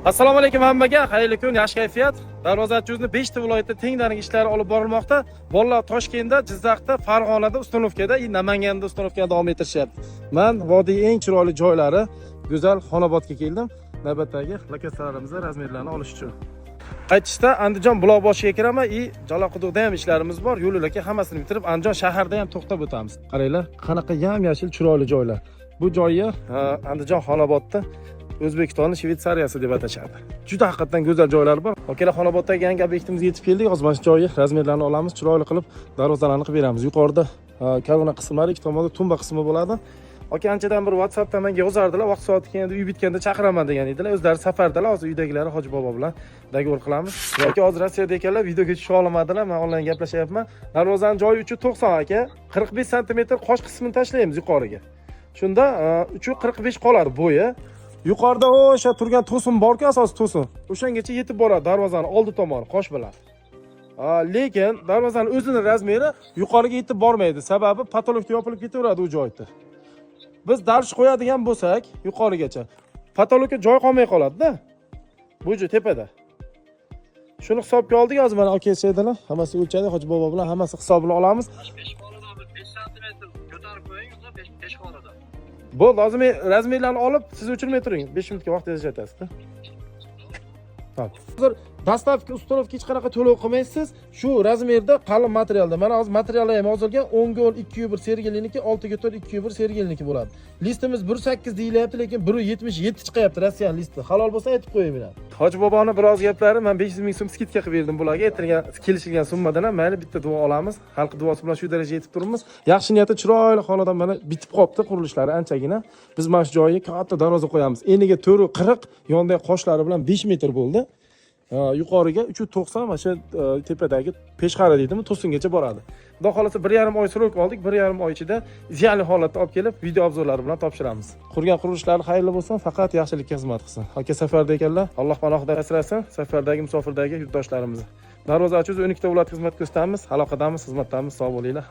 Assalomu alaykum hammaga, xayrli kun, yaxshi kayfiyat. Darvozachining 5 ta viloyatda tengdaniq ishlari olib borilmoqda. Bolalar Toshkentda, Jizzaxda, Farg'onada, Ustunovkada, Namanganda Ustunovkada davom ettirishyapti. Men vodiy eng chiroyli joylari, go'zal Xonobodga keldim. Navbatdagi lokatsiyalarimizni razmerlarini olish uchun. Qaytishda Andijon Buloqboshiga kiraman, Jalaquduqda ham ishlarimiz bor. Yo'llarga hammasini bitirib, Andijon shaharda ham to'xtab o'tamiz. Qaranglar, qanaqa yam-yashil chiroyli joylar. Bu joyni Andijon Xonobodda O'zbekistonning Shvetsariyasi deb atashadi. Juda haqiqatan go'zal joylar bor. Okeylar, Xonoboddagi yangi obyektimizga yetib keldik. Hozir mana shu joyi razmerlarini olamiz, chiroyli qilib darvozalarni qilib beramiz. Yuqorida kolonna qismlari, ikki tomonda tumba qismi bo'ladi. Oke, anchadan bir WhatsAppdan menga yozardilar, vaqt soati kelganda uy bitganda chaqiraman degan edilar. O'zlari safardalar, hozir uydagilar Hoji bobo bilan dogovor qilamiz. Yoki hozir Rossiyada ekanlar, videoga tusha olmadilar. Men onlayn gaplashyapman. Darvozaning joyi 390 aka. 45 sm qosh qismini tashlaymiz yuqoriga. Shunda 345 qoladi bo'yi. Yuqorida o'sha turgan to'sin bor-ku, asosiy to'sin. O'shangacha yetib boradi darvozaning oldi tomoni qosh bilan. Lekin darvozaning o'zining razmeri yuqoriga yetib bormaydi. Sababi patologga yopilib ketaveradi u joyda. Biz darsh qo'yadigan bo'lsak, yuqorigacha patologga joy qolmay qoladi-da. Bu joy tepada. Shuni hisobga oldik, hozir mana aka aytadilar, hammasi o'lchadi, Hoji bobo bilan hammasi hisobini olamiz. 5 qolida 5 sm ko'tarib qo'ying, 5 qolida. Bu lozim razmerlarni olib, siz o'chirmay turing. 5 minutga vaqt ajratasiz-da. Tamam. Hozir dastavka ustunovga hech qanaqa to'lov qilmaysiz. Shu razmerda qalin materialda. Mana hozir materiallar ham yozilgan 10 ga 10 201 sergelniki, 6 ga 4 201 sergelniki bo'ladi. Listimiz 18 deyilyapti, lekin 177 chiqyapti Rossiyan listi. Halol bo'lsa aytib qo'yaman. Hoji boboni biroz gaplari, men 500 ming so'm skidka qilib berdim bularga. Aytilgan kelishilgan summadan ham mayli bitta duo olamiz. Xalq duosi bilan shu darajaga yetib turibmiz. Yaxshi niyati chiroyli xonadon mana bitib qopti qurilishlari anchagina. Biz mana shu joyga katta darvoza qo'yamiz. Eniga 440, yonidagi qoshlari bilan 5 metr bo'ldi. Yuqoriga 390 mana shu tepadagi peshqara deydimi, to'singacha boradi. Xudo xolasa 1,5 oy srok oldik. 1,5 oy ichida ideal holatda olib kelib, video obzorlari bilan topshiramiz. Qurgan qurilishlari xayrli bo'lsin, faqat yaxshilikka xizmat qilsin. Aka safarda ekanlar, Alloh panohida asrasin, safardagi musofirdagi yurtdoshlarimizni. Darvoza ochib 12 ta viloyat xizmat ko'rsatamiz, aloqadamiz, xizmatdamiz, sog' bo'linglar.